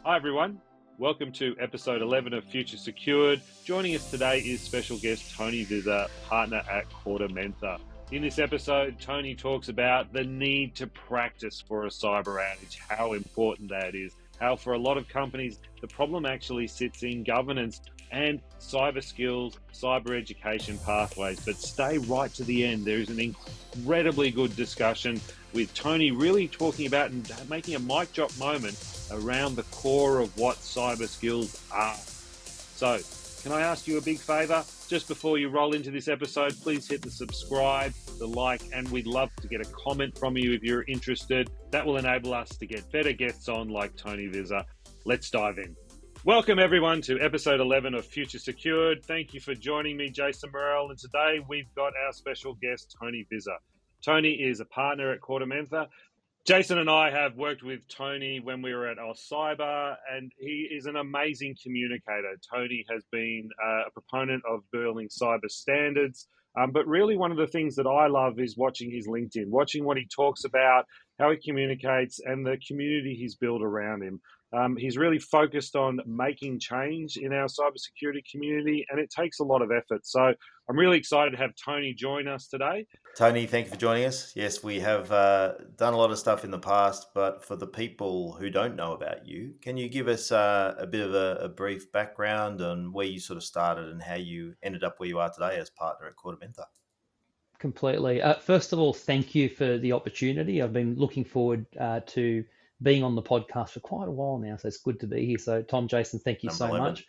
Hi everyone, welcome to episode 11 of Future Secured. Joining us today is special guest Tony Vizza, partner at KordaMentha. In this episode, Tony talks about the need to practice for a cyber outage, how important that is, how for a lot of companies the problem actually sits in governance and cyber skills, cyber education pathways. But stay right to the end. There is an incredibly good discussion with Tony really talking about and making a mic drop moment around the core of what cyber skills are. So, can I ask you a big favor? Just before you roll into this episode, please hit the subscribe, the like, and we'd love to get a comment from you if you're interested. That will enable us to get better guests on like Tony Vizza. Let's dive in. Welcome everyone to episode 11 of Future Secured. Thank you for joining me, Jason Murrell, and today we've got our special guest, Tony Vizza. Tony is a partner at KordaMentha. Jason and I have worked with Tony when we were at Cyber, and he is an amazing communicator. Tony has been a proponent of building cyber standards, but really one of the things that I love is watching his LinkedIn, watching what he talks about, how he communicates, and the community he's built around him. He's really focused on making change in our cybersecurity community, and it takes a lot of effort. So I'm really excited to have Tony join us today. Tony, thank you for joining us. Yes, we have done a lot of stuff in the past, but for the people who don't know about you, can you give us a bit of a brief background on where you sort of started and how you ended up where you are today as partner at KordaMentha? Completely. First of all, thank you for the opportunity. I've been looking forward to being on the podcast for quite a while now, so it's good to be here. So, Tom, Jason, thank you so much.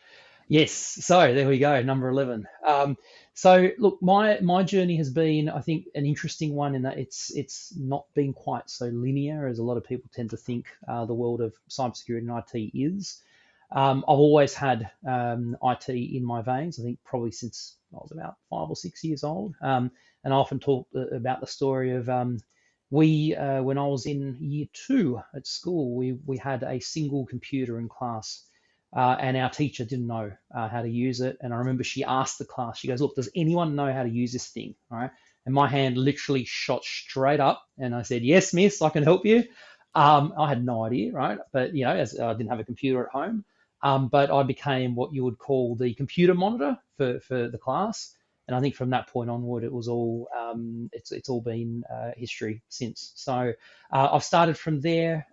Yes. So there we go, number 11. So look, my journey has been, I think, an interesting one in that it's not been quite so linear as a lot of people tend to think the world of cybersecurity and IT is. I've always had IT in my veins, I think probably since I was about 5 or 6 years old. And I often talk about the story of when I was in year 2 at school, we had a single computer in class. And our teacher didn't know how to use it. And I remember she asked the class, she goes, look, does anyone know how to use this thing? All right. And my hand literally shot straight up. And I said, yes, miss, I can help you. I had no idea, right? But, as I didn't have a computer at home. But I became what you would call the computer monitor for the class. And I think from that point onward, it was all, it's all been history since. So I've started from there.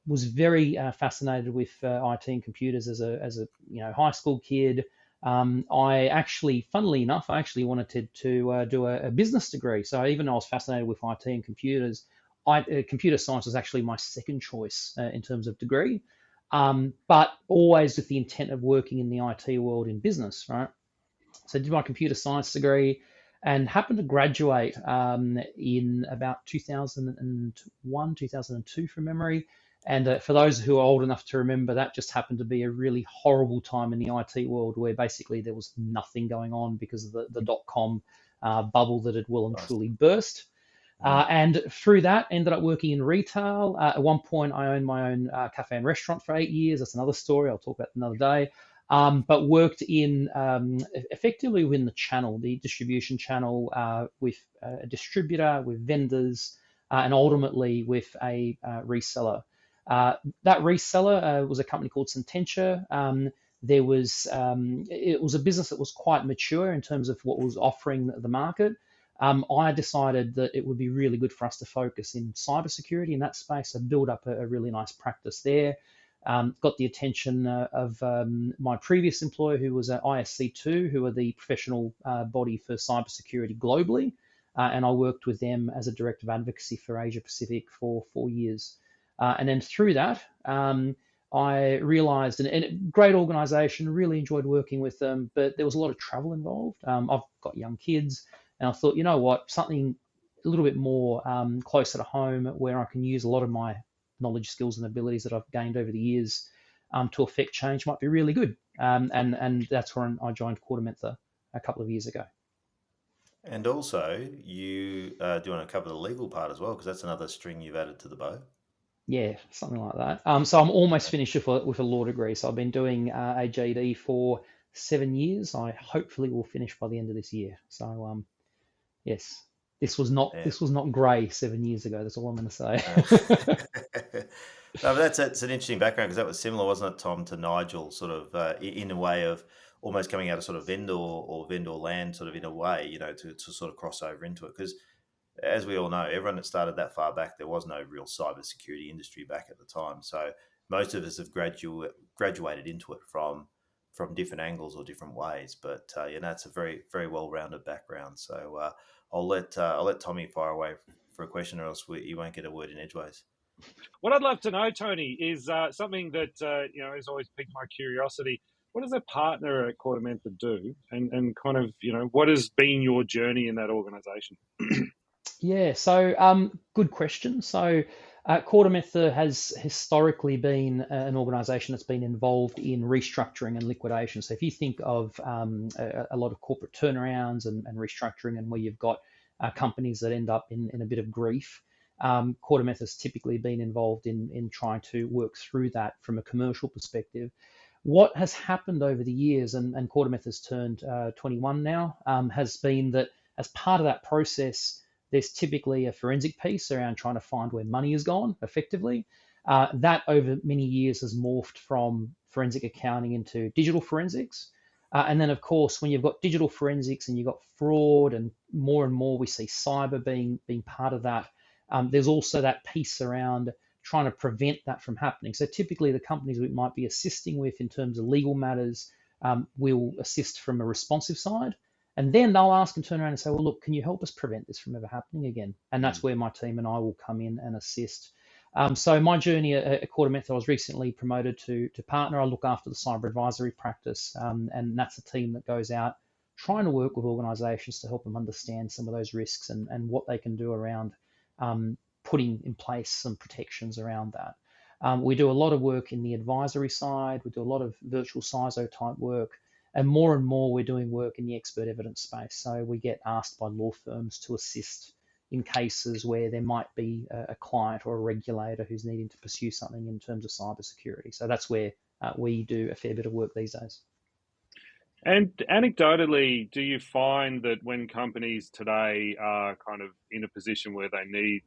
Was very fascinated with IT and computers as a high school kid. I actually, funnily enough, wanted to do a business degree. So even though I was fascinated with IT and computers, computer science was actually my second choice in terms of degree, but always with the intent of working in the IT world in business, right? So I did my computer science degree and happened to graduate in about 2001, 2002 from memory. And for those who are old enough to remember, that just happened to be a really horrible time in the IT world where basically there was nothing going on because of the dot-com bubble that had well and truly burst. And through that, ended up working in retail. At one point, I owned my own cafe and restaurant for 8 years. That's another story. I'll talk about another day. But worked in effectively within the channel, the distribution channel with a distributor, with vendors, and ultimately with a reseller. That reseller was a company called Sententia. It was a business that was quite mature in terms of what was offering the market. I decided that it would be really good for us to focus in cybersecurity in that space. I built up a really nice practice there. Got the attention of my previous employer, who was at ISC2, who are the professional body for cybersecurity globally. And I worked with them as a director of advocacy for Asia Pacific for 4 years. And then through that, I realized, and a great organization, really enjoyed working with them, but there was a lot of travel involved. I've got young kids, and I thought, you know what, something a little bit more closer to home where I can use a lot of my knowledge, skills, and abilities that I've gained over the years to affect change might be really good. And that's when I joined KordaMentha a couple of years ago. And also, you do want to cover the legal part as well, because that's another string you've added to the bow. Yeah, something like that. So I'm almost finished with a law degree. So I've been doing a JD for 7 years. I hopefully will finish by the end of this year. So yes, this was not grey 7 years ago. That's all I'm going to say. No, but that's an interesting background because that was similar, wasn't it, Tom, to Nigel, sort of in a way of almost coming out of sort of vendor or vendor land, sort of in a way, to sort of cross over into it. Because as we all know, everyone that started that far back, there was no real cybersecurity industry back at the time. So most of us have graduated into it from different angles or different ways. But it's a very very well rounded background. So I'll let Tommy fire away for a question, or else you won't get a word in edgeways. What I'd love to know, Tony, is something that has always piqued my curiosity. What does a partner at KordaMentha do, and kind of what has been your journey in that organisation? Yeah, so good question. So KordaMentha has historically been an organisation that's been involved in restructuring and liquidation. So if you think of a lot of corporate turnarounds and restructuring, and where you've got companies that end up in a bit of grief, KordaMentha has typically been involved in trying to work through that from a commercial perspective. What has happened over the years, and KordaMentha has turned 21 now, has been that as part of that process, there's typically a forensic piece around trying to find where money has gone effectively. That over many years has morphed from forensic accounting into digital forensics. And then, of course, when you've got digital forensics and you've got fraud, and more we see cyber being part of that, there's also that piece around trying to prevent that from happening. So typically the companies we might be assisting with in terms of legal matters will assist from a responsive side. And then they'll ask and turn around and say, well, look, can you help us prevent this from ever happening again? And that's where my team and I will come in and assist. So my journey at KordaMentha, I was recently promoted to partner. I look after the cyber advisory practice, and that's a team that goes out trying to work with organisations to help them understand some of those risks and what they can do around putting in place some protections around that. We do a lot of work in the advisory side. We do a lot of virtual CISO type work. And more we're doing work in the expert evidence space. So we get asked by law firms to assist in cases where there might be a client or a regulator who's needing to pursue something in terms of cybersecurity. So that's where we do a fair bit of work these days. And anecdotally, do you find that when companies today are kind of in a position where they need,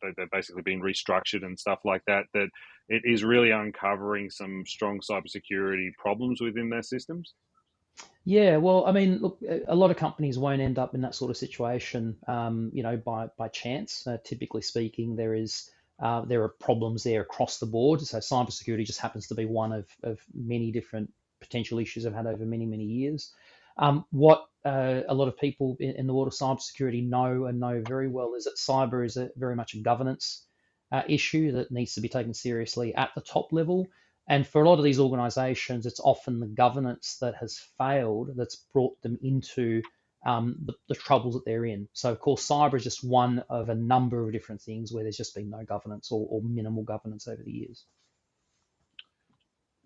they're basically being restructured and stuff like that, that it is really uncovering some strong cybersecurity problems within their systems? Yeah, well, I mean, look, a lot of companies won't end up in that sort of situation, by chance. Typically speaking, there are problems there across the board. So cybersecurity just happens to be one of many different potential issues I've had over many years. What a lot of people in the world of cybersecurity know very well is that cyber is very much a governance issue that needs to be taken seriously at the top level. And for a lot of these organizations, it's often the governance that has failed that's brought them into the troubles that they're in. So, of course, cyber is just one of a number of different things where there's just been no governance or minimal governance over the years.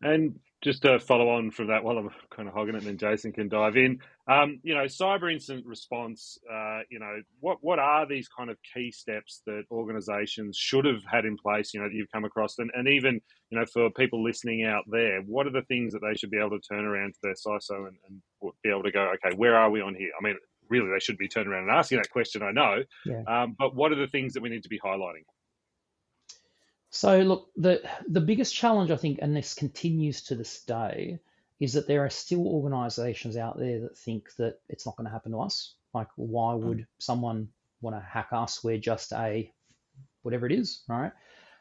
And just to follow on from that, while I'm kind of hogging it, and then Jason can dive in. Cyber incident response. What are these kind of key steps that organisations should have had in place? That you've come across, and even for people listening out there, what are the things that they should be able to turn around to their CISO and be able to go, okay, where are we on here? I mean, really, they should be turning around and asking that question. I know, but what are the things that we need to be highlighting? So look, the biggest challenge, I think, and this continues to this day, is that there are still organizations out there that think that it's not going to happen to us. Like, why would someone want to hack us? We're just a whatever it is, right?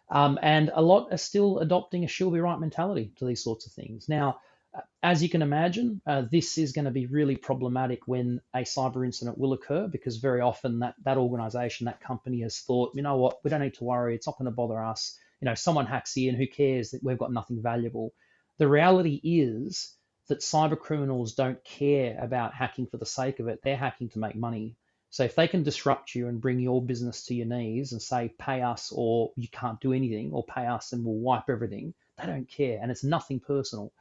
And a lot are still adopting a she'll be right mentality to these sorts of things. Now, as you can imagine, this is going to be really problematic when a cyber incident will occur, because very often that organization, that company has thought, you know what, we don't need to worry. It's not going to bother us. Someone hacks in, who cares, that we've got nothing valuable. The reality is that cyber criminals don't care about hacking for the sake of it. They're hacking to make money. So if they can disrupt you and bring your business to your knees and say, pay us or you can't do anything, or pay us and we'll wipe everything, they don't care. And it's nothing personal.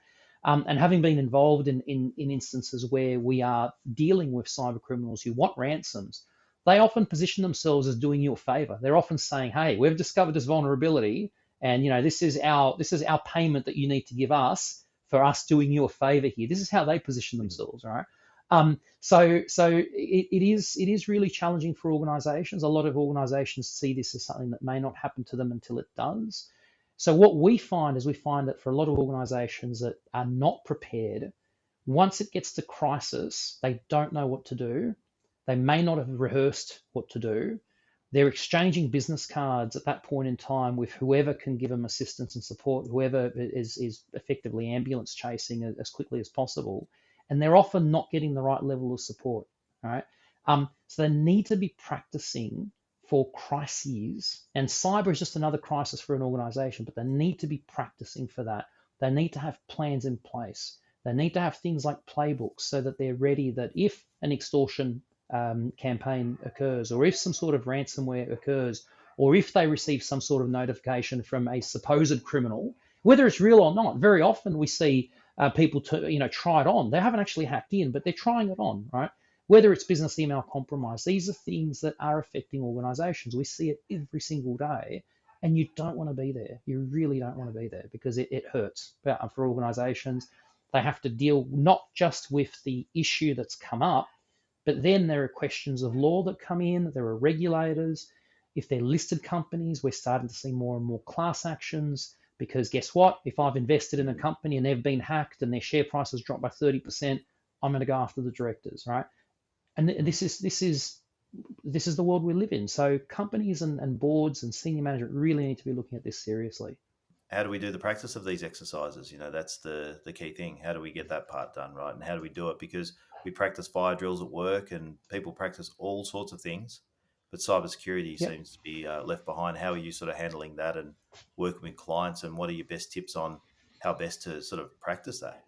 And having been involved in instances where we are dealing with cyber criminals who want ransoms, they often position themselves as doing you a favor. They're often saying, hey, we've discovered this vulnerability, and this is our payment that you need to give us for us doing you a favor here. This is how they position themselves, right? So it is really challenging for organizations. A lot of organizations see this as something that may not happen to them until it does. So what we find is we find that for a lot of organizations that are not prepared, once it gets to crisis, they don't know what to do. They may not have rehearsed what to do. They're exchanging business cards at that point in time with whoever can give them assistance and support, whoever is effectively ambulance chasing as quickly as possible. And they're often not getting the right level of support, right? So they need to be practicing for crises. And cyber is just another crisis for an organization, but they need to be practicing for that. They need to have plans in place. They need to have things like playbooks so that they're ready that if an extortion campaign occurs, or if some sort of ransomware occurs, or if they receive some sort of notification from a supposed criminal, whether it's real or not. Very often we see people try it on. They haven't actually hacked in, but they're trying it on, right? Whether it's business email compromise, these are things that are affecting organizations. We see it every single day, and you don't want to be there. You really don't want to be there because it hurts for organizations. They have to deal not just with the issue that's come up, but then there are questions of law that come in. There are regulators. If they're listed companies, we're starting to see more and more class actions because guess what? If I've invested in a company and they've been hacked and their share price has dropped by 30%, I'm going to go after the directors, right? And this is the world we live in. So companies and boards and senior management really need to be looking at this seriously. How do we do the practice of these exercises? That's the key thing. How do we get that part done, right? And how do we do it? Because we practice fire drills at work and people practice all sorts of things, but cybersecurity seems to be left behind. How are you sort of handling that and working with clients, and what are your best tips on how best to sort of practice that?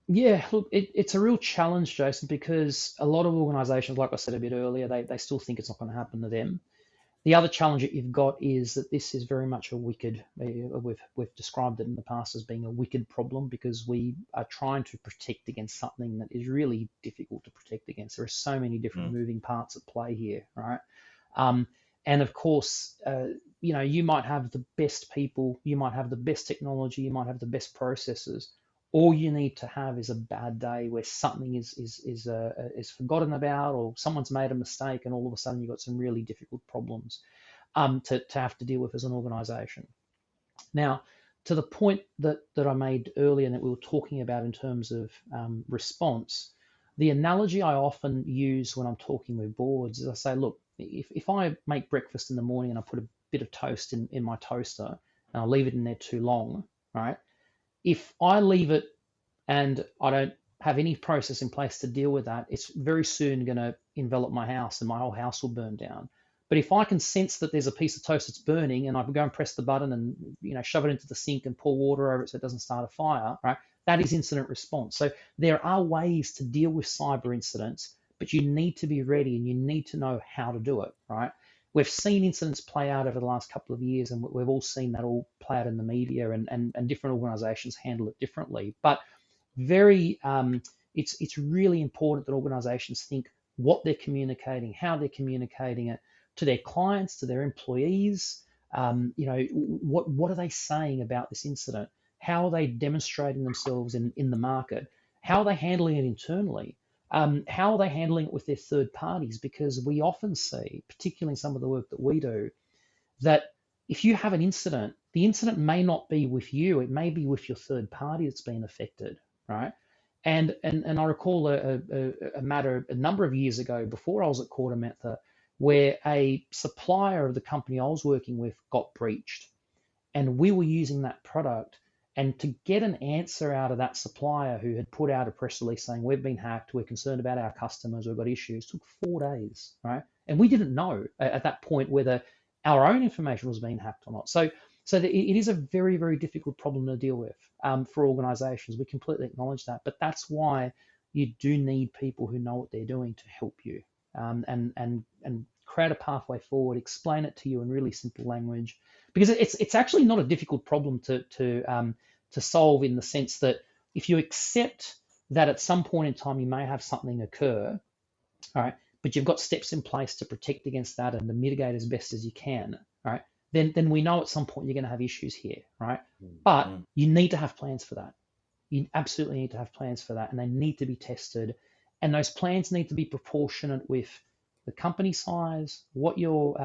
Yeah, look, it's a real challenge, Jason, because a lot of organizations, like I said a bit earlier, they still think it's not going to happen to them. The other challenge that you've got is that this is very much a wicked, we've described it in the past as being a wicked problem because we are trying to protect against something that is really difficult to protect against. There are so many different moving parts at play here, right? And of course, you might have the best people, you might have the best technology, you might have the best processes. All you need to have is a bad day where something is forgotten about, or someone's made a mistake, and all of a sudden you've got some really difficult problems to have to deal with as an organization. Now, to the point that I made earlier and that we were talking about in terms of response, the analogy I often use when I'm talking with boards is I say, look, if I make breakfast in the morning and I put a bit of toast in my toaster and I leave it in there too long, right? If I leave it and I don't have any process in place to deal with that, it's very soon going to envelop my house and my whole house will burn down. But if I can sense that there's a piece of toast that's burning and I can go and press the button and shove it into the sink and pour water over it so it doesn't start a fire, right? That is incident response. So there are ways to deal with cyber incidents, but you need to be ready and you need to know how to do it, right? We've seen incidents play out over the last couple of years, and we've all seen that all play out in the media, and different organizations handle it differently. But it's really important that organizations think what they're communicating, how they're communicating it to their clients, to their employees. What are they saying about this incident? How are they demonstrating themselves in the market? How are they handling it internally? How are they handling it with their third parties? Because we often see, particularly in some of the work that we do, that if you have an incident, the incident may not be with you, it may be with your third party that's been affected, right? And I recall a matter a number of years ago before I was at KordaMentha, where a supplier of the company I was working with got breached, and we were using that product. And to get an answer out of that supplier who had put out a press release saying, we've been hacked, we're concerned about our customers, we've got issues, took 4 days, right? And we didn't know at that point whether our own information was being hacked or not. So it is a very, very difficult problem to deal with for organizations. We completely acknowledge that. But that's why you do need people who know what they're doing to help you and create a pathway forward, explain it to you in really simple language. Because it's actually not a difficult problem to solve, in the sense that if you accept that at some point in time you may have something occur, all right, but you've got steps in place to protect against that and to mitigate as best as you can, right? Then we know at some point you're going to have issues here, right? But you need to have plans for that. You absolutely need to have plans for that, and they need to be tested. And those plans need to be proportionate with the company size, what you're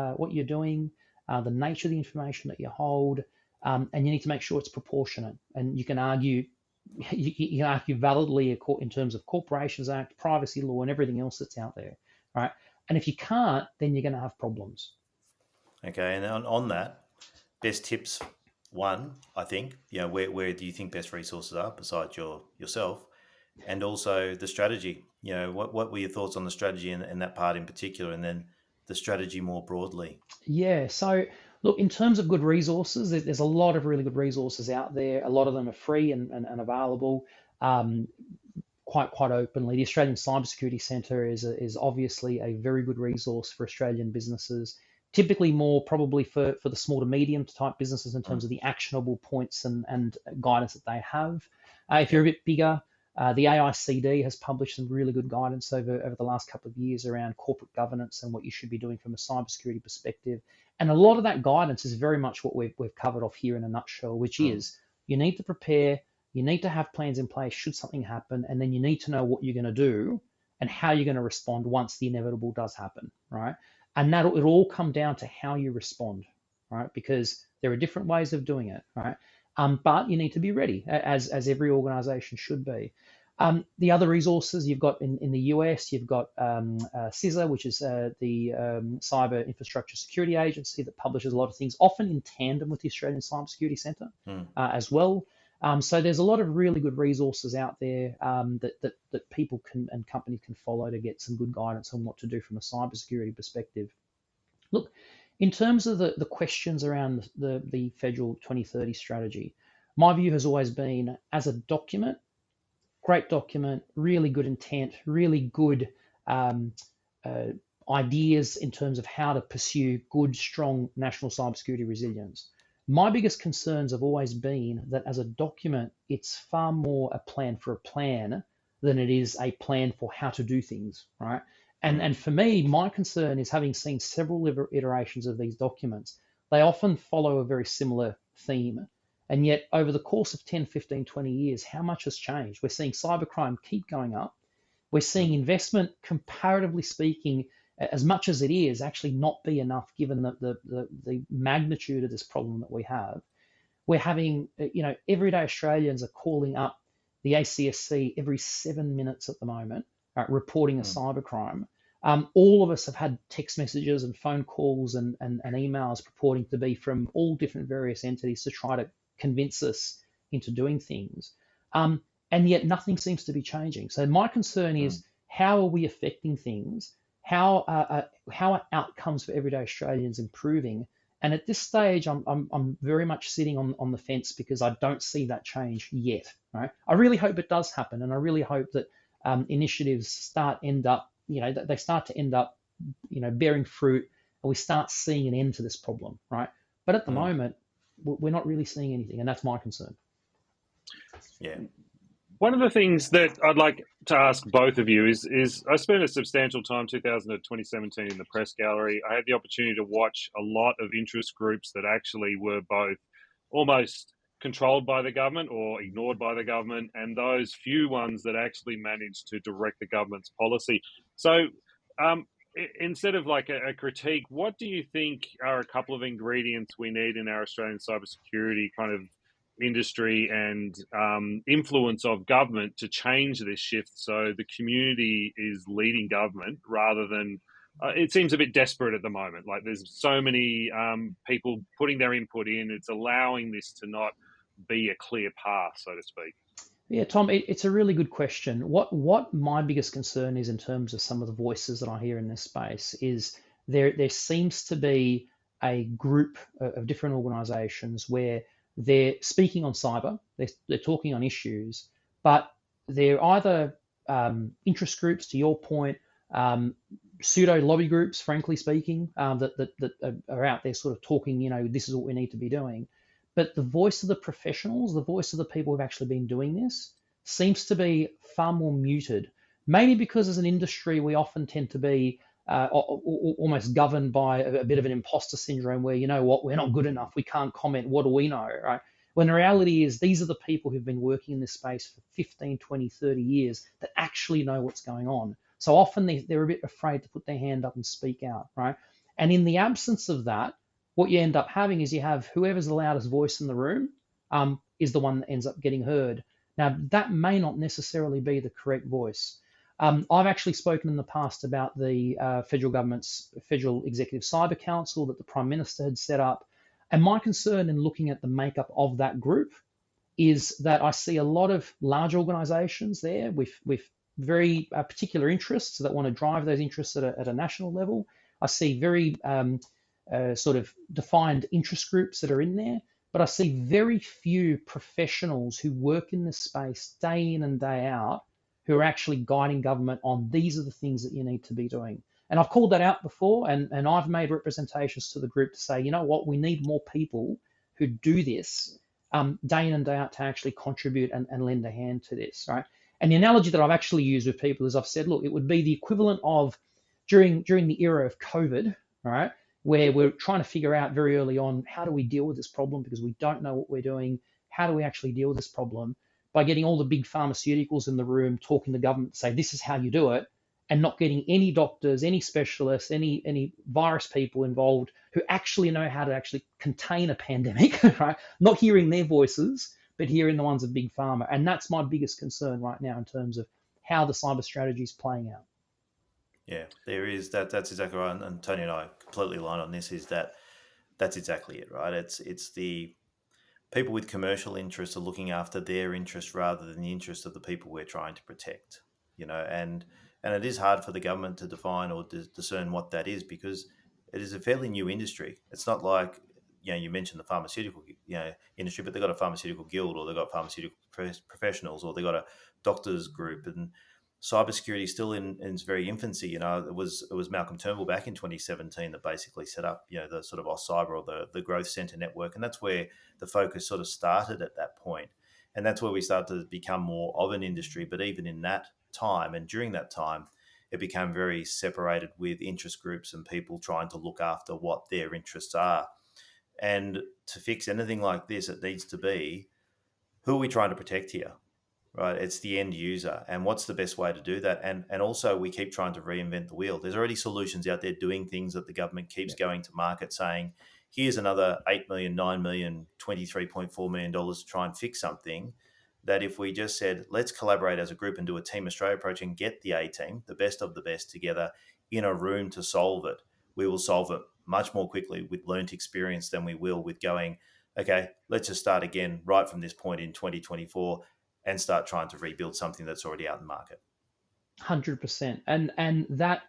doing, the nature of the information that you hold, and you need to make sure it's proportionate. And you can argue, you can argue validly in terms of Corporations Act, privacy law, and everything else that's out there, right? And if you can't, then you're going to have problems. Okay, and on that, best tips. One, I think, where do you think best resources are besides yourself, and also the strategy? What were your thoughts on the strategy and that part in particular, and then the strategy more broadly? Yeah. So look, in terms of good resources, there's a lot of really good resources out there. A lot of them are free and available. Quite openly. The Australian Cybersecurity Centre is obviously a very good resource for Australian businesses, typically more probably for the small to medium type businesses in terms of the actionable points and guidance that they have. If you're a bit bigger, the AICD has published some really good guidance over the last couple of years around corporate governance and what you should be doing from a cybersecurity perspective. And a lot of that guidance is very much what we've covered off here in a nutshell, which is you need to prepare. You need to have plans in place should something happen, and then you need to know what you're going to do and how you're going to respond once the inevitable does happen, right? And it'll all come down to how you respond, right? Because there are different ways of doing it, right? But you need to be ready, as every organization should be. The other resources you've got in the US, you've got CISA, which is the Cyber Infrastructure Security Agency that publishes a lot of things, often in tandem with the Australian Cybersecurity Centre as well. So there's a lot of really good resources out there that people and companies can follow to get some good guidance on what to do from a cybersecurity perspective. Look, in terms of the questions around the federal 2030 strategy, my view has always been, as a document, great document, really good intent, really good ideas in terms of how to pursue good, strong national cybersecurity resilience. My biggest concerns have always been that as a document, it's far more a plan for a plan than it is a plan for how to do things, right? And for me, my concern is, having seen several iterations of these documents, they often follow a very similar theme. And yet over the course of 10, 15, 20 years, how much has changed? We're seeing cybercrime keep going up. We're seeing investment, comparatively speaking, as much as it is, actually not be enough given the magnitude of this problem that we have. We're having, everyday Australians are calling up the ACSC every 7 minutes at the moment, reporting a cybercrime. All of us have had text messages and phone calls and emails purporting to be from all different various entities to try to convince us into doing things. And yet nothing seems to be changing. So my concern is, how are we affecting things? How are outcomes for everyday Australians improving? And at this stage, I'm very much sitting on the fence, because I don't see that change yet. Right? I really hope it does happen, and I really hope that initiatives start to end up bearing fruit, and we start seeing an end to this problem. Right? But at the moment, we're not really seeing anything, and that's my concern. Yeah. One of the things that I'd like to ask both of you is I spent a substantial time, 2000 to 2017, in the press gallery. I had the opportunity to watch a lot of interest groups that actually were both almost controlled by the government or ignored by the government, and those few ones that actually managed to direct the government's policy. So instead of like a critique, what do you think are a couple of ingredients we need in our Australian cybersecurity kind of industry and influence of government to change this shift, so the community is leading government rather than it seems a bit desperate at the moment? Like, there's so many people putting their input in, it's allowing this to not be a clear path, so to speak. Yeah, Tom, it's a really good question. What my biggest concern is, in terms of some of the voices that I hear in this space, is there seems to be a group of different organisations where they're speaking on cyber, they're talking on issues, but they're either interest groups, to your point, pseudo lobby groups, frankly speaking, that are out there sort of talking, this is what we need to be doing. But the voice of the professionals, the voice of the people who've actually been doing this, seems to be far more muted. Maybe because as an industry, we often tend to be almost governed by a bit of an imposter syndrome, where, we're not good enough, we can't comment, what do we know, right? When the reality is, these are the people who've been working in this space for 15, 20, 30 years that actually know what's going on. So often they're a bit afraid to put their hand up and speak out, right? And in the absence of that, what you end up having is you have whoever's the loudest voice in the room is the one that ends up getting heard. Now, that may not necessarily be the correct voice. I've actually spoken in the past about the federal government's Federal Executive Cyber Council that the Prime Minister had set up. And my concern in looking at the makeup of that group is that I see a lot of large organizations there with very particular interests that want to drive those interests at a national level. I see very sort of defined interest groups that are in there, but I see very few professionals who work in this space day in and day out who are actually guiding government on these are the things that you need to be doing. And I've called that out before, and I've made representations to the group to say, you know what, we need more people who do this day in and day out to actually contribute and lend a hand to this, right? And the analogy that I've actually used with people is I've said, look, it would be the equivalent of during the era of COVID, all right, where we're trying to figure out very early on, how do we deal with this problem because we don't know what we're doing? How do we actually deal with this problem? By getting all the big pharmaceuticals in the room, talking to government, say, this is how you do it, and not getting any doctors, any specialists, any virus people involved who actually know how to actually contain a pandemic, right? Not hearing their voices, but hearing the ones of big pharma. And that's my biggest concern right now in terms of how the cyber strategy is playing out. Yeah, there is that. That's exactly right. And Tony and I completely align on this. Is that's exactly it, right? It's the people with commercial interests are looking after their interest rather than the interest of the people we're trying to protect. And it is hard for the government to define or discern what that is because it is a fairly new industry. It's not like you mentioned the pharmaceutical industry, but they've got a pharmaceutical guild or they've got pharmaceutical professionals or they've got a doctors group, and cybersecurity is still in its very infancy. It was Malcolm Turnbull back in 2017 that basically set up the sort of Cyber or the Growth Centre network, and that's where the focus sort of started at that point, and that's where we started to become more of an industry. But even in that time and during that time, it became very separated with interest groups and people trying to look after what their interests are. And to fix anything like this, it needs to be, who are we trying to protect here? Right, it's the end user, and what's the best way to do that? And also, we keep trying to reinvent the wheel. There's already solutions out there doing things that the government keeps going to market, saying, "Here's another $8 million, $9 million, $23.4 million to try and fix something." That if we just said, "Let's collaborate as a group and do a Team Australia approach and get the A team, the best of the best, together in a room to solve it," we will solve it much more quickly with learnt experience than we will with going, "Okay, let's just start again right from this point in 2024." And start trying to rebuild something that's already out in the market. 100%. And that,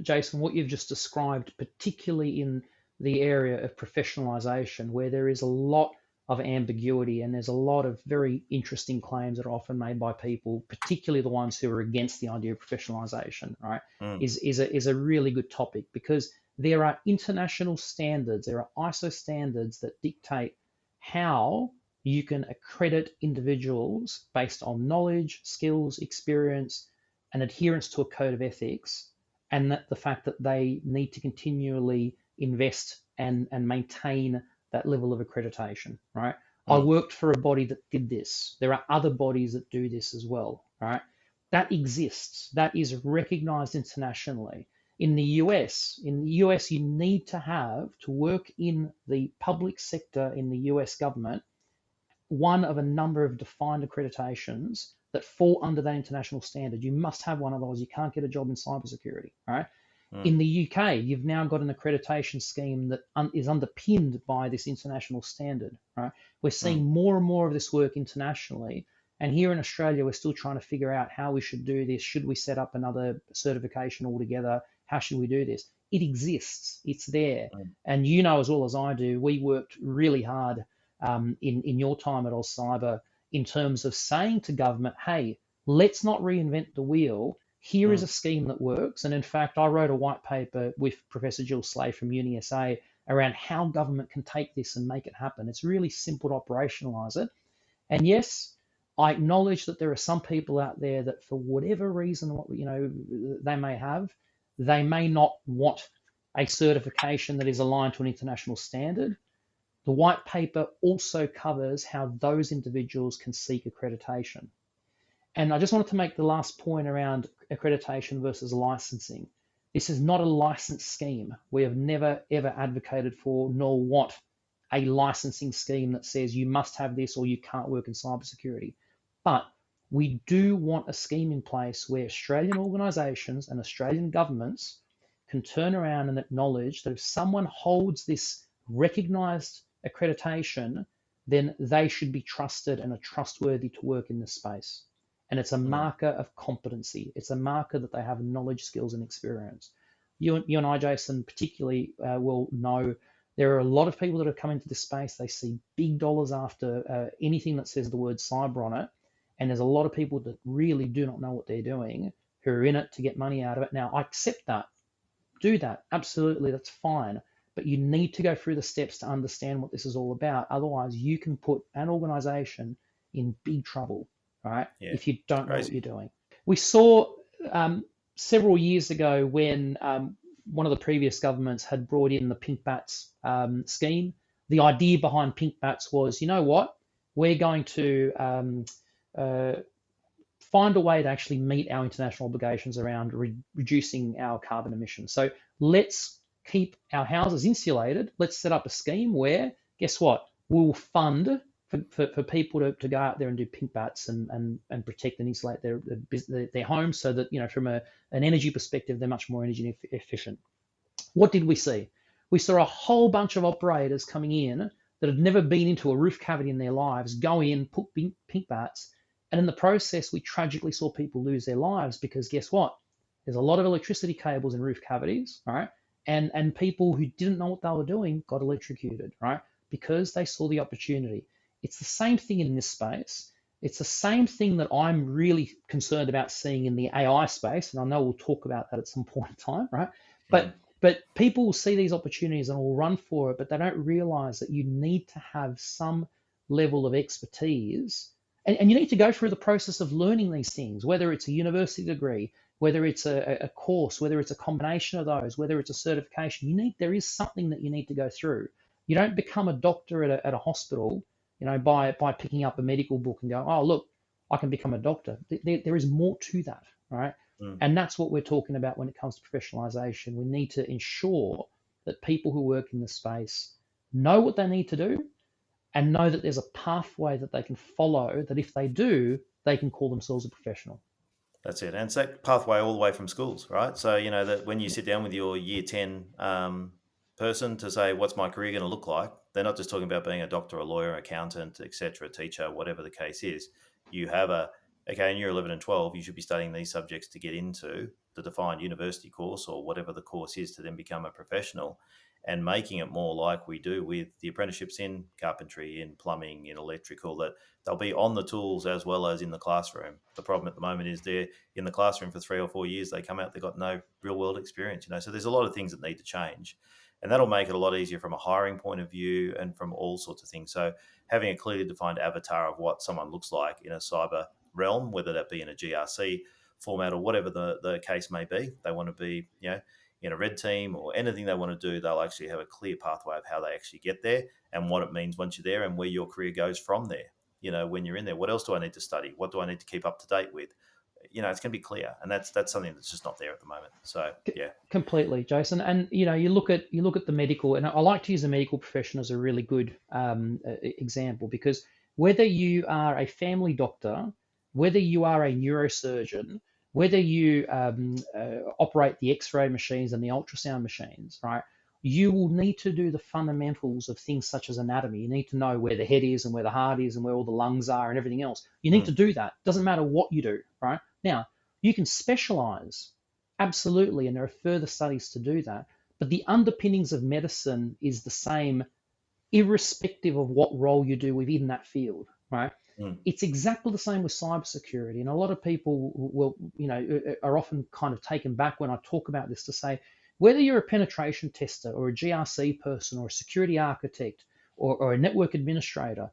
Jason, what you've just described, particularly in the area of professionalisation, where there is a lot of ambiguity and there's a lot of very interesting claims that are often made by people, particularly the ones who are against the idea of professionalisation, right, is a really good topic, because there are international standards, there are ISO standards that dictate how you can accredit individuals based on knowledge, skills, experience, and adherence to a code of ethics, and that the fact that they need to continually invest and maintain that level of accreditation, right? I worked for a body that did this. There are other bodies that do this as well, right? That exists. That is recognized internationally. In the US, you need to have, to work in the public sector in the US government, one of a number of defined accreditations that fall under that international standard. You must have one, otherwise you can't get a job in cybersecurity, right? In the UK, you've now got an accreditation scheme that is underpinned by this international standard, right? We're seeing more and more of this work internationally. And here in Australia, we're still trying to figure out how we should do this. Should we set up another certification altogether? How should we do this? It exists. It's there. And you know as well as I do, we worked really hard in your time at AusCyber in terms of saying to government, hey, let's not reinvent the wheel. Here is a scheme that works. And in fact, I wrote a white paper with Professor Jill Slay from UniSA around how government can take this and make it happen. It's really simple to operationalize it. And yes, I acknowledge that there are some people out there that for whatever reason, they may not want a certification that is aligned to an international standard. The white paper also covers how those individuals can seek accreditation. And I just wanted to make the last point around accreditation versus licensing. This is not a license scheme. We have never, ever advocated for nor want a licensing scheme that says you must have this or you can't work in cybersecurity. But we do want a scheme in place where Australian organisations and Australian governments can turn around and acknowledge that if someone holds this recognised accreditation, then they should be trusted and are trustworthy to work in this space. And it's a marker of competency. It's a marker that they have knowledge, skills, and experience. You and I, Jason, particularly will know there are a lot of people that have come into this space. They see big dollars after anything that says the word cyber on it. And there's a lot of people that really do not know what they're doing, who are in it to get money out of it. Now, I accept that. Do that. Absolutely, that's fine. But you need to go through the steps to understand what this is all about. Otherwise, you can put an organization in big trouble, right? Yeah, if you don't know what you're doing. We saw several years ago when one of the previous governments had brought in the pink bats scheme. The idea behind pink bats was, you know what? We're going to find a way to actually meet our international obligations around reducing our carbon emissions. So let's keep our houses insulated. Let's set up a scheme where, guess what? We'll fund for people to go out there and do pink bats and protect and insulate their homes so that, you know, from an energy perspective, they're much more energy efficient. What did we see? We saw a whole bunch of operators coming in that had never been into a roof cavity in their lives, go in, put pink bats, and in the process, we tragically saw people lose their lives because guess what? There's a lot of electricity cables in roof cavities, right? And people who didn't know what they were doing got electrocuted, right? Because they saw the opportunity. It's the same thing in this space. It's the same thing that I'm really concerned about seeing in the AI space, and I know we'll talk about that at some point in time, right? But people will see these opportunities and will run for it, but they don't realize that you need to have some level of expertise. And you need to go through the process of learning these things, whether it's a university degree, whether it's a course, whether it's a combination of those, whether it's a certification. There is something that you need to go through. You don't become a doctor at a hospital, you know, by picking up a medical book and going, oh, look, I can become a doctor. There is more to that, right? And that's what we're talking about when it comes to professionalization. We need to ensure that people who work in the space know what they need to do and know that there's a pathway that they can follow, that if they do, they can call themselves a professional. That's it. And it's that pathway all the way from schools, right? So, you know, that when you sit down with your year 10 person to say, what's my career going to look like? They're not just talking about being a doctor, a lawyer, accountant, etc., teacher, whatever the case is. You have okay, in year 11 and 12, you should be studying these subjects to get into the defined university course or whatever the course is to then become a professional, and making it more like we do with the apprenticeships in carpentry, in plumbing, in electrical, that they'll be on the tools as well as in the classroom. The problem at the moment is they're in the classroom for 3 or 4 years, they come out, they've got no real world experience, you know. So there's a lot of things that need to change. And that'll make it a lot easier from a hiring point of view and from all sorts of things. So having a clearly defined avatar of what someone looks like in a cyber realm, whether that be in a GRC format or whatever the case may be, they want to be, you know, in a red team or anything they want to do, they'll actually have a clear pathway of how they actually get there and what it means once you're there and where your career goes from there. You know, when you're in there, what else do I need to study? What do I need to keep up to date with? You know, it's going to be clear, and that's something that's just not there at the moment. So yeah, completely, Jason. And you know, you look at the medical, and I like to use a medical profession as a really good example, because whether you are a family doctor, whether you are a neurosurgeon, whether you operate the X-ray machines and the ultrasound machines, right? You will need to do the fundamentals of things such as anatomy. You need to know where the head is and where the heart is and where all the lungs are and everything else. You need to do that. Doesn't matter what you do, right? Now, you can specialize, absolutely, and there are further studies to do that. But the underpinnings of medicine is the same, irrespective of what role you do within that field, right? It's exactly the same with cybersecurity. And a lot of people will, you know, are often kind of taken back when I talk about this to say, whether you're a penetration tester or a GRC person or a security architect or a network administrator,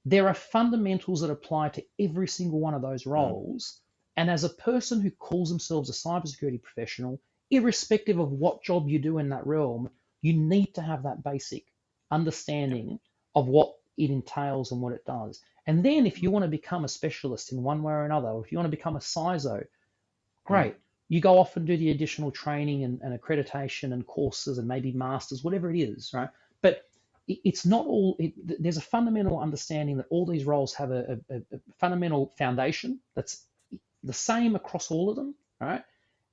there are fundamentals that apply to every single one of those roles. And as a person who calls themselves a cybersecurity professional, irrespective of what job you do in that realm, you need to have that basic understanding of what it entails and what it does. And then if you want to become a specialist in one way or another, or if you want to become a CISO, great. you go off and do the additional training and accreditation and courses and maybe masters, whatever it is, right? But it's not all, there's a fundamental understanding that all these roles have a fundamental foundation that's the same across all of them, right?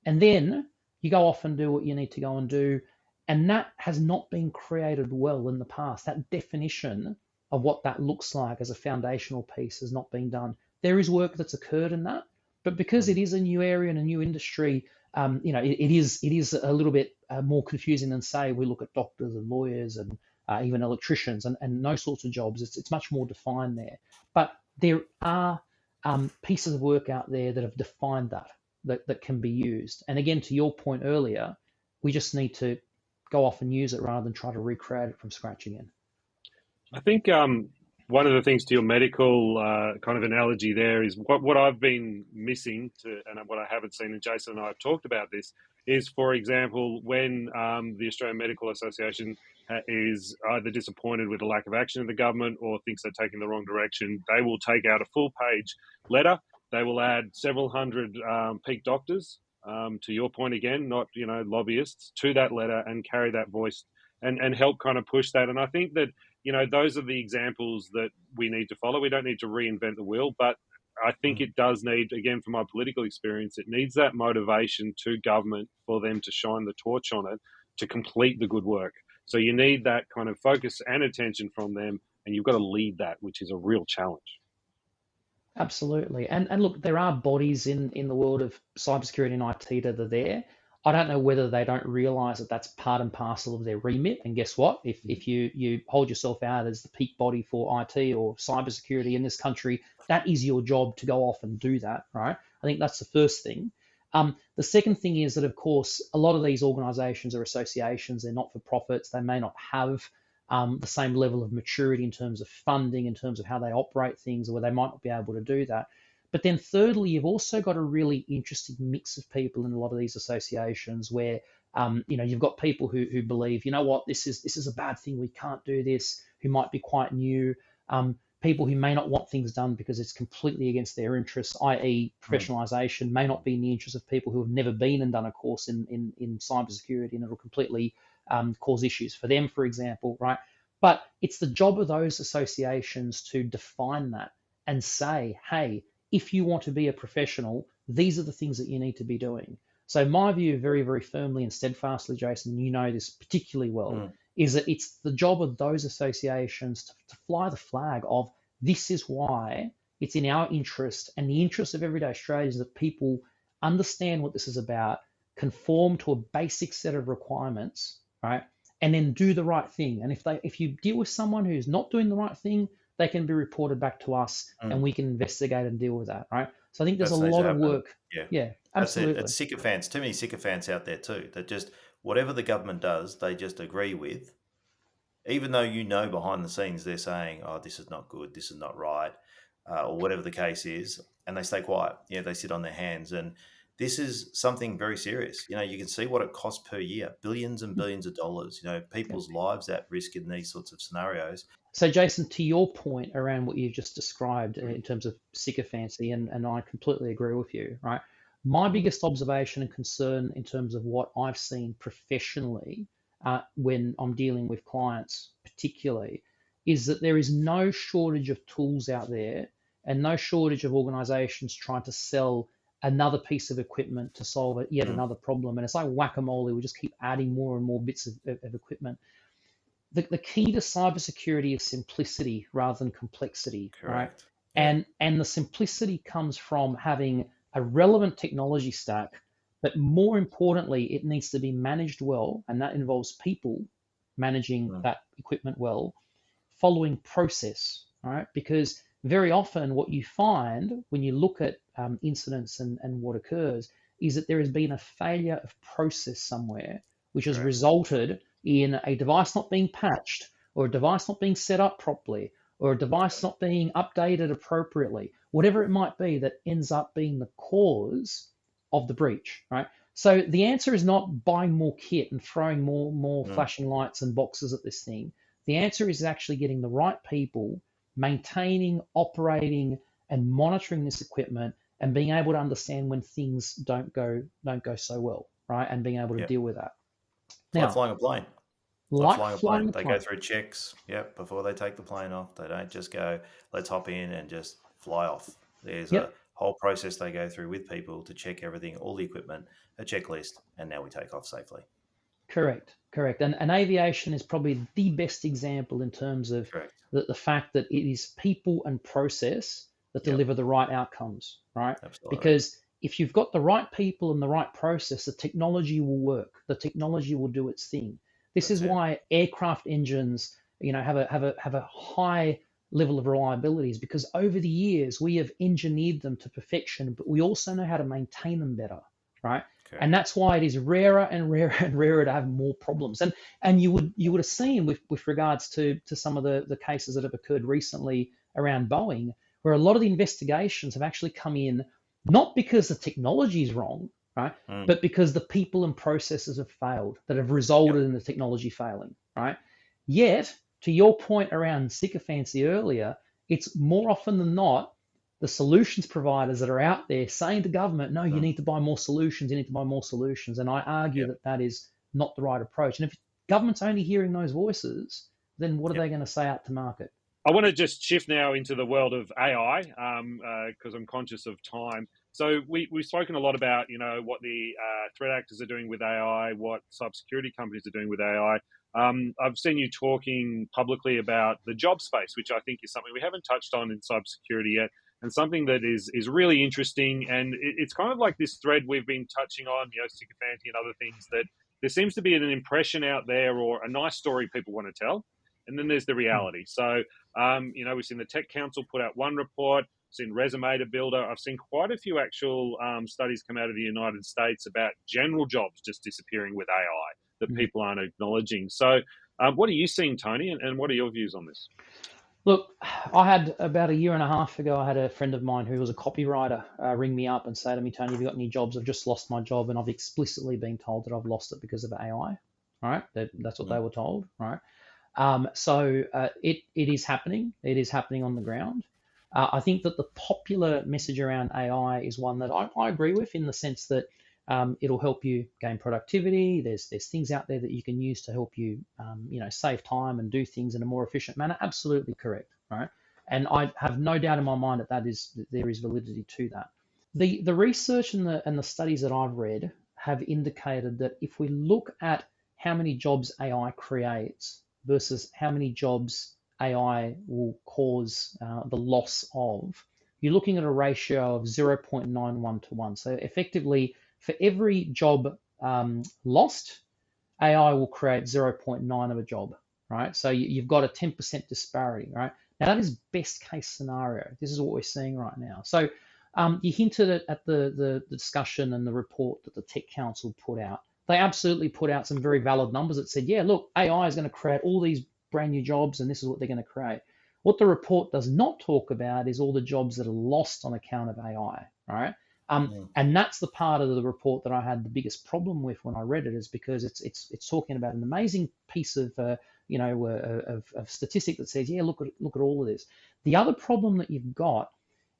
And then you go off and do what you need to go and do. And that has not been created well in the past. That definition of what that looks like as a foundational piece has not been done. There is work that's occurred in that, but because it is a new area and a new industry, it is a little bit more confusing than, say, we look at doctors and lawyers and even electricians and those sorts of jobs. It's much more defined there. But there are pieces of work out there that have defined that can be used. And again, to your point earlier, we just need to go off and use it rather than try to recreate it from scratch again. I think one of the things to your medical kind of analogy there is what I've been missing and what I haven't seen, and Jason and I have talked about this, is, for example, when the Australian Medical Association is either disappointed with the lack of action of the government or thinks they're taking the wrong direction, they will take out a full-page letter. They will add several hundred peak doctors, to your point again, not lobbyists, to that letter and carry that voice and help kind of push that. And I think that those are the examples that we need to follow. We don't need to reinvent the wheel, but I think it does need, again, from my political experience, it needs that motivation to government for them to shine the torch on it to complete the good work. So you need that kind of focus and attention from them, and you've got to lead that, which is a real challenge. Absolutely. And look, there are bodies in the world of cybersecurity and IT that are there. I don't know whether they don't realize that that's part and parcel of their remit. And guess what? If you hold yourself out as the peak body for IT or cybersecurity in this country, that is your job to go off and do that, right? I think that's the first thing. The second thing is that, of course, a lot of these organizations or associations, they're not-for-profits. They may not have the same level of maturity in terms of funding, in terms of how they operate things, or they might not be able to do that. But then thirdly, you've also got a really interesting mix of people in a lot of these associations where, you've got people who believe, this is a bad thing, we can't do this, who might be quite new, people who may not want things done because it's completely against their interests, i.e. professionalization may not be in the interest of people who have never been and done a course in cybersecurity, and it'll completely cause issues for them, for example, right? But it's the job of those associations to define that and say, hey, if you want to be a professional, these are the things that you need to be doing. So my view, very, very firmly and steadfastly, Jason, and you know this particularly well, is that it's the job of those associations to fly the flag of, this is why it's in our interest and the interest of everyday Australians that people understand what this is about, conform to a basic set of requirements, right? And then do the right thing. And if you deal with someone who's not doing the right thing, they can be reported back to us and we can investigate and deal with that, right? So I think there's a lot of work. Yeah, absolutely. It's sycophants, too many sycophants out there too, that just, whatever the government does, they just agree with, even though behind the scenes they're saying, oh, this is not good, this is not right, or whatever the case is, and they stay quiet. They sit on their hands. And this is something very serious. You can see what it costs per year, billions and billions of dollars, people's lives at risk in these sorts of scenarios. So, Jason, to your point around what you just described in terms of sycophancy, and I completely agree with you, right? My biggest observation and concern in terms of what I've seen professionally when I'm dealing with clients particularly, is that there is no shortage of tools out there and no shortage of organizations trying to sell another piece of equipment to solve yet another problem. And it's like whack-a-mole. We just keep adding more and more bits of equipment. The key to cybersecurity is simplicity rather than complexity, Correct. Right? And the simplicity comes from having a relevant technology stack, but more importantly, it needs to be managed well, and that involves people managing that equipment well, following process, right? Because very often what you find when you look at incidents and what occurs is that there has been a failure of process somewhere, which has resulted in a device not being patched, or a device not being set up properly, or a device not being updated appropriately, whatever it might be, that ends up being the cause of the breach, right? So the answer is not buying more kit and throwing more flashing lights and boxes at this thing. The answer is actually getting the right people, maintaining, operating, and monitoring this equipment and being able to understand when things don't go so well, right? And being able to Yep. deal with that. It's like Now, flying a plane. like Flying a flying plane. a They plane. go through checks, yep, before they take the plane off. They don't just go, let's hop in and just fly off. There's a Yep, whole process they go through with people to check everything, all the equipment, a checklist, and now we take off safely. correct. And aviation is probably the best example in terms of Correct. the fact that it is people and process that Yep, deliver the right outcomes, right? absolutely. Because if you've got the right people and the right process, the technology will work. The technology will do its thing. This That's is it. why aircraft engines, have a high level of reliability, is because over the years we have engineered them to perfection, but we also know how to maintain them better, right? And Correct. that's why it is rarer and rarer and rarer to have more problems. And you would have seen with regards to some of the cases that have occurred recently around Boeing, where a lot of the investigations have actually come in not because the technology is wrong, right, but because the people and processes have failed that have Yep. resulted in the technology failing, right? Yet, to your point around sycophancy earlier, it's more often than not the solutions providers that are out there saying to government, no, you need to buy more solutions, you need to buy more solutions. And I argue Yep. that that is not the right approach. And if government's only hearing those voices, then what are Yep. they going to say out to market? I want to just shift now into the world of AI because I'm conscious of time. So we've spoken a lot about, what the threat actors are doing with AI, what cybersecurity companies are doing with AI. I've seen you talking publicly about the job space, which I think is something we haven't touched on in cybersecurity yet, and something that is really interesting. And it's kind of like this thread we've been touching on, sycophancy and other things, that there seems to be an impression out there or a nice story people want to tell. And then there's the reality. So, we've seen the Tech Council put out one report, seen Resume Builder. I've seen quite a few actual studies come out of the United States about general jobs just disappearing with AI that people aren't acknowledging. So, what are you seeing, Tony, and what are your views on this? Look, I had about a year and a half ago, I had a friend of mine who was a copywriter ring me up and say to me, Tony, have you got any jobs? I've just lost my job, and I've explicitly been told that I've lost it because of AI. Right? That's what they were told. Right? So it is happening. It is happening on the ground. I think that the popular message around AI is one that I agree with, in the sense that it'll help you gain productivity. There's things out there that you can use to help you, save time and do things in a more efficient manner. Absolutely correct, right? And I have no doubt in my mind that there is validity to that. The research and the studies that I've read have indicated that if we look at how many jobs AI creates versus how many jobs AI will cause the loss of, you're looking at a ratio of 0.91 to 1. So effectively, for every job lost, AI will create 0.9 of a job, right? So you've got a 10% disparity, right? Now that is best case scenario. This is what we're seeing right now. So you hinted at the discussion and the report that the Tech Council put out. They absolutely put out some very valid numbers that said, yeah, look, AI is going to create all these brand new jobs, and this is what they're going to create. What the report does not talk about is all the jobs that are lost on account of AI, right? And that's the part of the report that I had the biggest problem with when I read it, is because it's talking about an amazing piece of of statistic that says, yeah, look at all of this. The other problem that you've got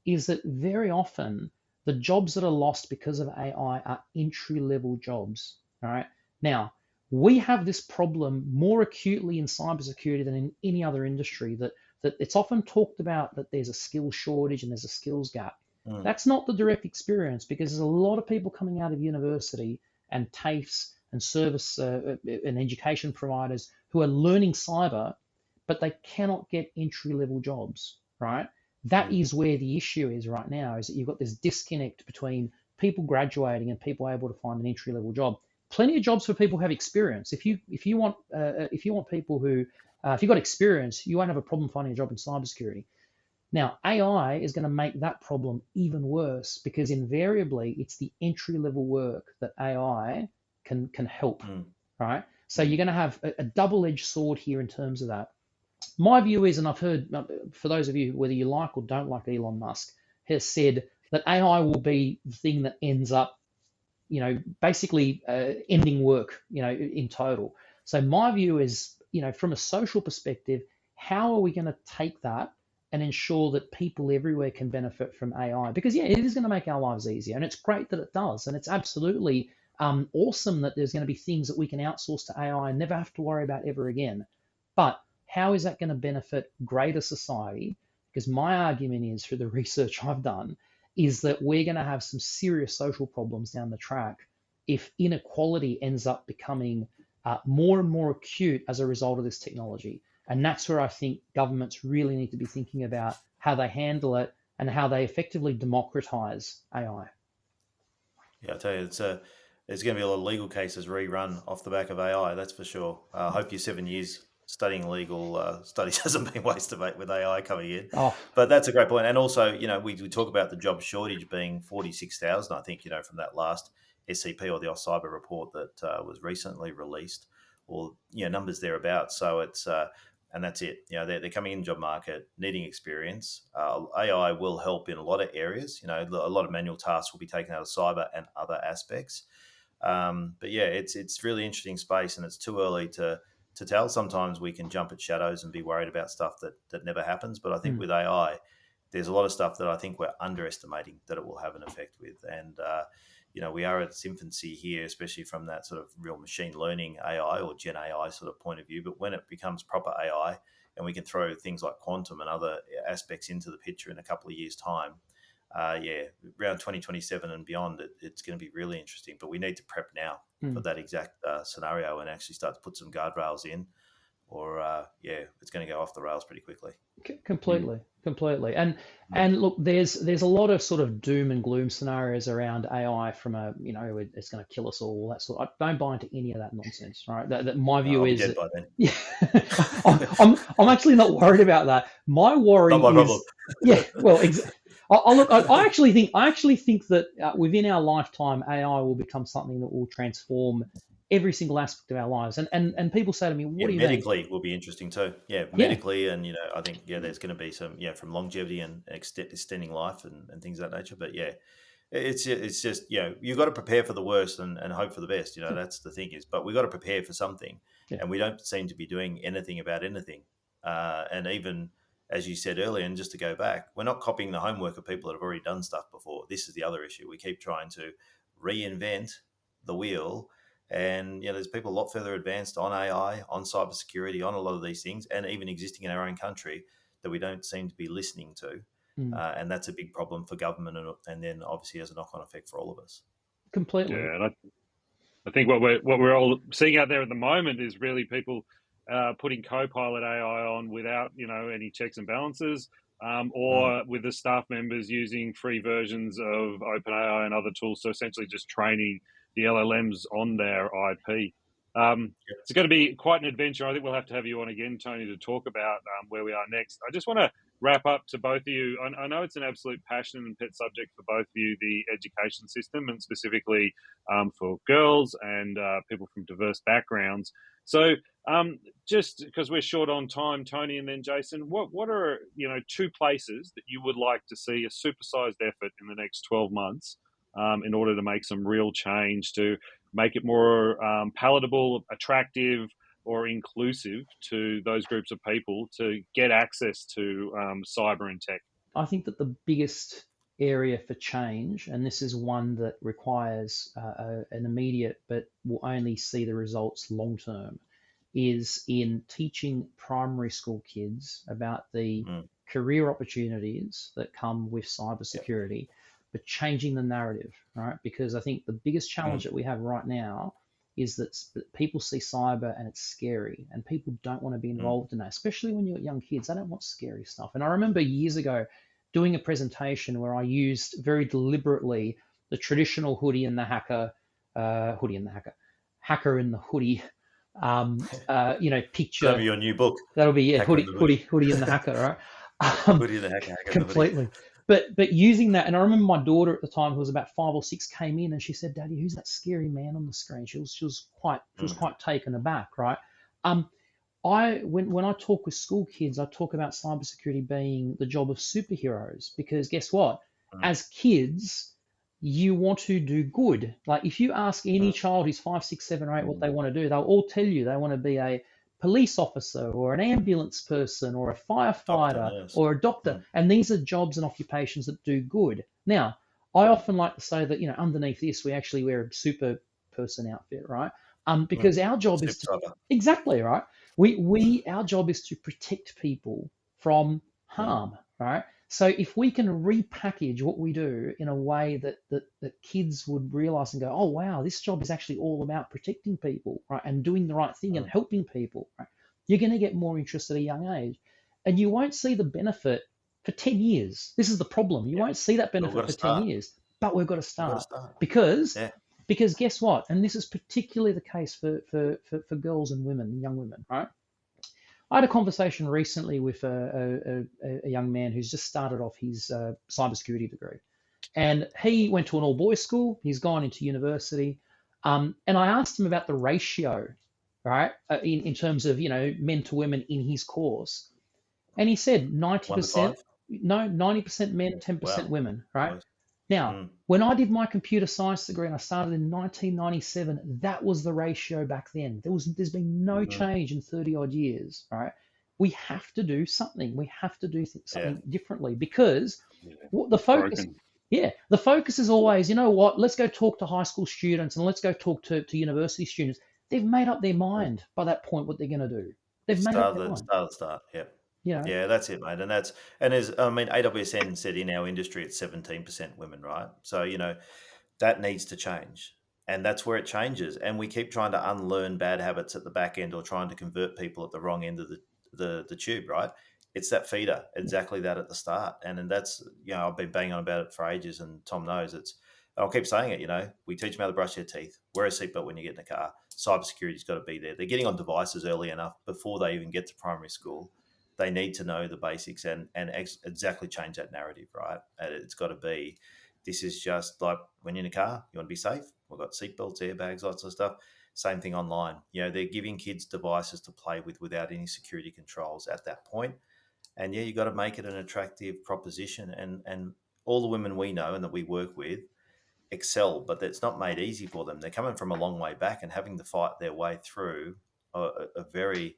is that very often the jobs that are lost because of AI are entry level jobs. All right. Now, we have this problem more acutely in cybersecurity than in any other industry, that it's often talked about that there's a skill shortage and there's a skills gap. That's not the direct experience, because there's a lot of people coming out of university and TAFEs and service and education providers who are learning cyber, but they cannot get entry level jobs, right? That is where the issue is right now, is that you've got this disconnect between people graduating and people able to find an entry level job. Plenty of jobs for people who have experience. If you want people who if you've got experience, you won't have a problem finding a job in cybersecurity. Now, AI is going to make that problem even worse, because invariably it's the entry level work that AI can help, right? So you're going to have a double-edged sword here in terms of that. My view is, and I've heard, for those of you, whether you like or don't like Elon Musk, has said that AI will be the thing that ends up, basically ending work, in total. So my view is, from a social perspective, how are we going to take that and ensure that people everywhere can benefit from AI. Because yeah, it is going to make our lives easier, and it's great that it does, and it's absolutely awesome that there's going to be things that we can outsource to AI and never have to worry about ever again. But how is that going to benefit greater society? Because my argument is, through the research I've done, is that we're going to have some serious social problems down the track if inequality ends up becoming more and more acute as a result of this technology. And that's where I think governments really need to be thinking about how they handle it and how they effectively democratize AI. Yeah, I tell you, there's going to be a lot of legal cases rerun off the back of AI, that's for sure. I hope your 7 years studying legal studies hasn't been wasted with AI coming in. Oh, But that's a great point. And also, we talk about the job shortage being 46,000, I think, from that last SCP or the Cyber report that was recently released, or, numbers thereabouts. So it's, and that's it. They're coming in the job market, needing experience. AI will help in a lot of areas. A lot of manual tasks will be taken out of cyber and other aspects. But yeah, it's really interesting space, and it's too early to tell. Sometimes we can jump at shadows and be worried about stuff that never happens. But I think with AI, there's a lot of stuff that I think we're underestimating that it will have an effect with. And, we are at its infancy here, especially from that sort of real machine learning AI or Gen AI sort of point of view. But when it becomes proper AI and we can throw things like quantum and other aspects into the picture in a couple of years' time, around 2027 and beyond, it's going to be really interesting. But we need to prep now for that exact scenario and actually start to put some guardrails in, or it's going to go off the rails pretty quickly. Completely. And look, there's a lot of sort of doom and gloom scenarios around AI from it's going to kill us all, that sort. I don't buy into any of that nonsense, right? That my view is dead by then. Yeah, I'm actually not worried about that. My worry not my is problem. Yeah, well, I actually think that within our lifetime, AI will become something that will transform every single aspect of our lives. And people say to me, what do you mean? Medically will be interesting too. Yeah, medically, and I think there's going to be some from longevity and extending life and things of that nature. But yeah, it's just you've got to prepare for the worst and hope for the best. That's the thing but we've got to prepare for something, and we don't seem to be doing anything about anything. And even as you said earlier, and just to go back, we're not copying the homework of people that have already done stuff before. This is the other issue. We keep trying to reinvent the wheel. And there's people a lot further advanced on AI, on cybersecurity, on a lot of these things, and even existing in our own country that we don't seem to be listening to. And that's a big problem for government, and then obviously has a knock-on effect for all of us. Completely. Yeah, and I think what we're all seeing out there at the moment is really people putting Copilot AI on without any checks and balances, or with the staff members using free versions of OpenAI and other tools. So essentially, just training the LLMs on their IP. It's going to be quite an adventure. I think we'll have to have you on again, Tony, to talk about where we are next. I just want to wrap up to both of you. I know it's an absolute passion and pet subject for both of you, the education system, and specifically for girls and people from diverse backgrounds. So just because we're short on time, Tony and then Jason, what are two places that you would like to see a supersized effort in the next 12 months in order to make some real change to make it more palatable, attractive, or inclusive to those groups of people to get access to cyber and tech? I think that the biggest area for change, and this is one that requires an immediate but will only see the results long term, is in teaching primary school kids about the career opportunities that come with cybersecurity, but changing the narrative, right? Because I think the biggest challenge that we have right now is that people see cyber and it's scary, and people don't want to be involved in that, especially when you're young kids. They don't want scary stuff. And I remember years ago doing a presentation where I used very deliberately the traditional hoodie and the hacker in the hoodie, picture. That'll be your new book. That'll be hoodie and the hacker, right? Hoodie and the hacker. Completely. But using that, and I remember my daughter at the time, who was about 5 or 6, came in and she said, "Daddy, who's that scary man on the screen?" She was quite taken aback, right? When I talk with school kids, I talk about cybersecurity being the job of superheroes, because guess what? As kids, you want to do good. Like if you ask any child who's 5, 6, 7, or 8 what they want to do, they'll all tell you they want to be a police officer or an ambulance person or a Doctor, firefighter nurse. or a doctor. And these are jobs and occupations that do good. Now, I often like to say that, underneath this, we actually wear a super person outfit, right? Because our job is to, Super. exactly, right? Our job is to protect people from harm, right? So if we can repackage what we do in a way that kids would realize and go, oh, wow, this job is actually all about protecting people, right? And doing the right thing and helping people, right? You're going to get more interest at a young age. And you won't see the benefit for 10 years. This is the problem. You won't see that benefit for 10 years, but we've got to start. Because guess what? And this is particularly the case for girls and women, young women, right? I had a conversation recently with a young man who's just started off his cybersecurity degree. And he went to an all-boys school. He's gone into university. And I asked him about the ratio, right, in terms of, men to women in his course. And he said 90%, 90% men, 10% women, right? Now, when I did my computer science degree and I started in 1997, that was the ratio back then. There's been no change in 30 odd years, right? We have to do something. We have to do something differently because the focus, the focus is always, you know what, let's go talk to high school students and let's go talk to university students. They've made up their mind by that point what they're going to do. They've made up their mind. Start. Yep. You know? Yeah, that's it, mate. And AWSN said in our industry it's 17% women, right? So, that needs to change. And that's where it changes. And we keep trying to unlearn bad habits at the back end or trying to convert people at the wrong end of the tube, right? It's that feeder, exactly that at the start. And that's, I've been banging on about it for ages, and Tom knows I'll keep saying it, we teach them how to brush their teeth, wear a seatbelt when you get in the car. Cybersecurity's got to be there. They're getting on devices early enough before they even get to primary school. They need to know the basics and exactly change that narrative, right? And it's got to be, this is just like when you're in a car, you want to be safe. We've got seatbelts, airbags, lots of stuff. Same thing online. They're giving kids devices to play with without any security controls at that point. And you got to make it an attractive proposition. And all the women we know and that we work with excel, but it's not made easy for them. They're coming from a long way back and having to fight their way through a very...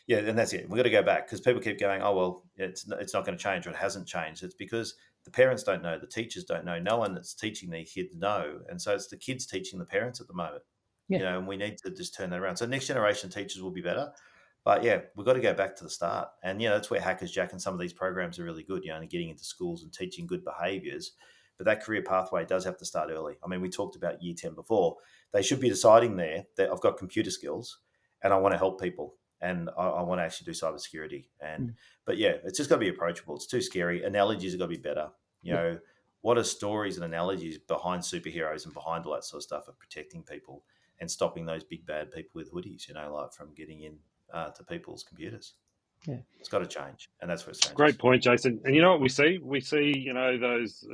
Yeah, and that's it. We've got to go back because people keep going, oh, well, it's not going to change or it hasn't changed. It's because the parents don't know, the teachers don't know, no one that's teaching these kids know. And so it's the kids teaching the parents at the moment, and we need to just turn that around. So next generation teachers will be better. But we've got to go back to the start. And, that's where Hackers Jack and some of these programs are really good, and getting into schools and teaching good behaviours. But that career pathway does have to start early. I mean, we talked about year 10 before. They should be deciding there that I've got computer skills and I want to help people. And I want to actually do cybersecurity. But it's just got to be approachable. It's too scary. Analogies have got to be better. What are stories and analogies behind superheroes and behind all that sort of stuff of protecting people and stopping those big bad people with hoodies, like from getting in to people's computers. Yeah, it's got to change, and that's where it's changing. Great point, Jason. And you know what we see? We see, those.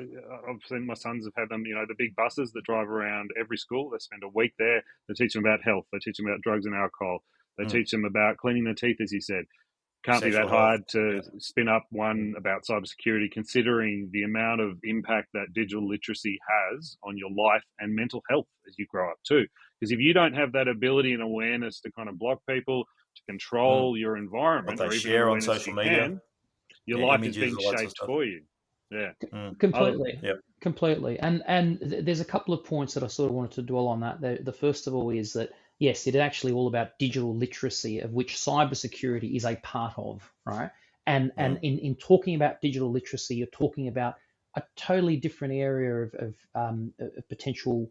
I've seen my sons have had them. The big buses that drive around every school. They spend a week there. They teach them about health. They teach them about drugs and alcohol. They teach them about cleaning their teeth, as you said. Can't Sexual be that hard health. to spin up one about cybersecurity, considering the amount of impact that digital literacy has on your life and mental health as you grow up too. Because if you don't have that ability and awareness to kind of block people, to control your environment, what they share on social media, your life is being shaped for you. Yeah, completely. And there's a couple of points that I sort of wanted to dwell on that. The first of all is that yes, it's actually all about digital literacy, of which cybersecurity is a part of, right? And in talking about digital literacy, you're talking about a totally different area of potential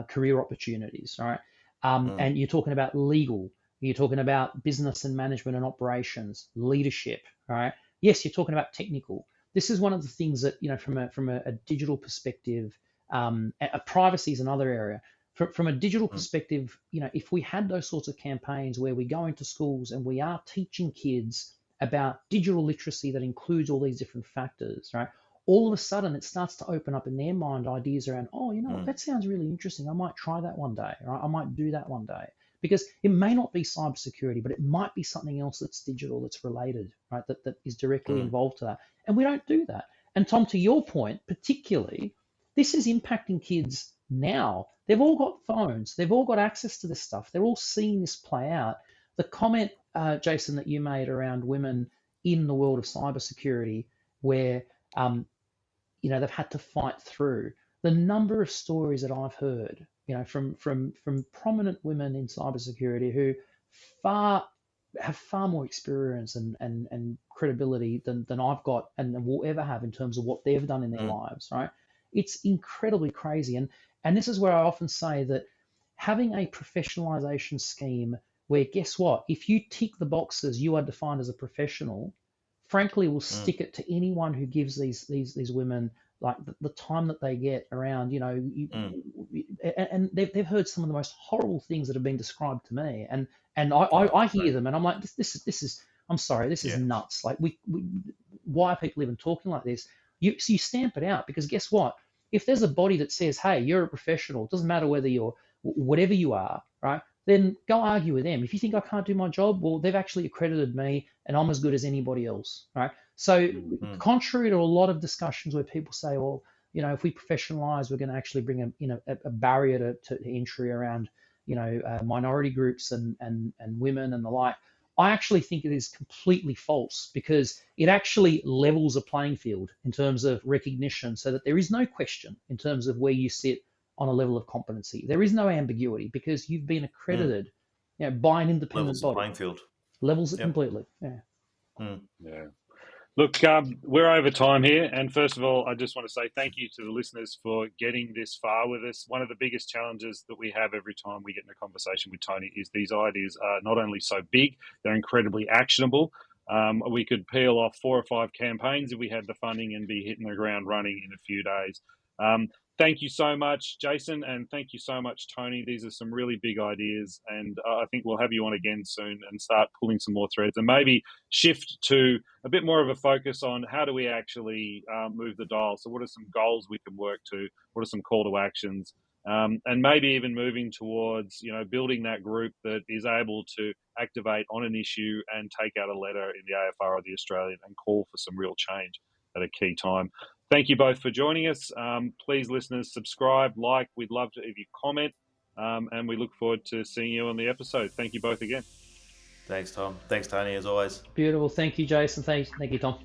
career opportunities, right? And you're talking about legal, you're talking about business and management and operations, leadership, right? Yes, you're talking about technical. This is one of the things that, from a digital perspective, privacy is another area. From a digital perspective, if we had those sorts of campaigns where we go into schools and we are teaching kids about digital literacy that includes all these different factors, right? All of a sudden it starts to open up in their mind ideas around, that sounds really interesting. I might try that one day, right? I might do that one day. Because it may not be cybersecurity, but it might be something else that's digital, that's related, right? That is directly involved to that. And we don't do that. And Tom, to your point, particularly, this is impacting kids now. They've all got phones. They've all got access to this stuff. They're all seeing this play out. the comment, Jason, that you made around women in the world of cybersecurity, where they've had to fight through the number of stories that I've heard, from prominent women in cybersecurity who have far more experience and credibility than I've got and will ever have in terms of what they've done in their lives, right? It's incredibly crazy. And this is where I often say that having a professionalization scheme where, guess what, if you tick the boxes, you are defined as a professional, frankly, will stick it to anyone who gives these women like the time that they get around, and they've heard some of the most horrible things that have been described to me, and I hear them, and I'm like, this is I'm sorry, this is nuts. Like, why are people even talking like this? So you stamp it out, because guess what? If there's a body that says, hey, you're a professional, it doesn't matter whether you're whatever you are, right? Then go argue with them. If you think I can't do my job, well, they've actually accredited me and I'm as good as anybody else, right? So contrary to a lot of discussions where people say, well, if we professionalize, we're going to actually bring a barrier to entry around, minority groups and women and the like. I actually think it is completely false, because it actually levels a playing field in terms of recognition, so that there is no question in terms of where you sit on a level of competency. There is no ambiguity, because you've been accredited by an independent body. Playing field. Levels it completely. Yeah. Look, we're over time here, and first of all, I just want to say thank you to the listeners for getting this far with us. One of the biggest challenges that we have every time we get in a conversation with Tony is these ideas are not only so big, they're incredibly actionable. We could peel off 4 or 5 campaigns if we had the funding and be hitting the ground running in a few days. Thank you so much, Jason, and thank you so much, Tony. These are some really big ideas, and I think we'll have you on again soon and start pulling some more threads, and maybe shift to a bit more of a focus on how do we actually move the dial. So what are some goals we can work to? What are some call to actions? And maybe even moving towards, building that group that is able to activate on an issue and take out a letter in the AFR or the Australian and call for some real change at a key time. Thank you both for joining us. Please, listeners, subscribe, like. We'd love to if you comment, and we look forward to seeing you on the episode. Thank you both again. Thanks, Tom. Thanks, Tony, as always. Beautiful. Thank you, Jason. Thank you, Tom.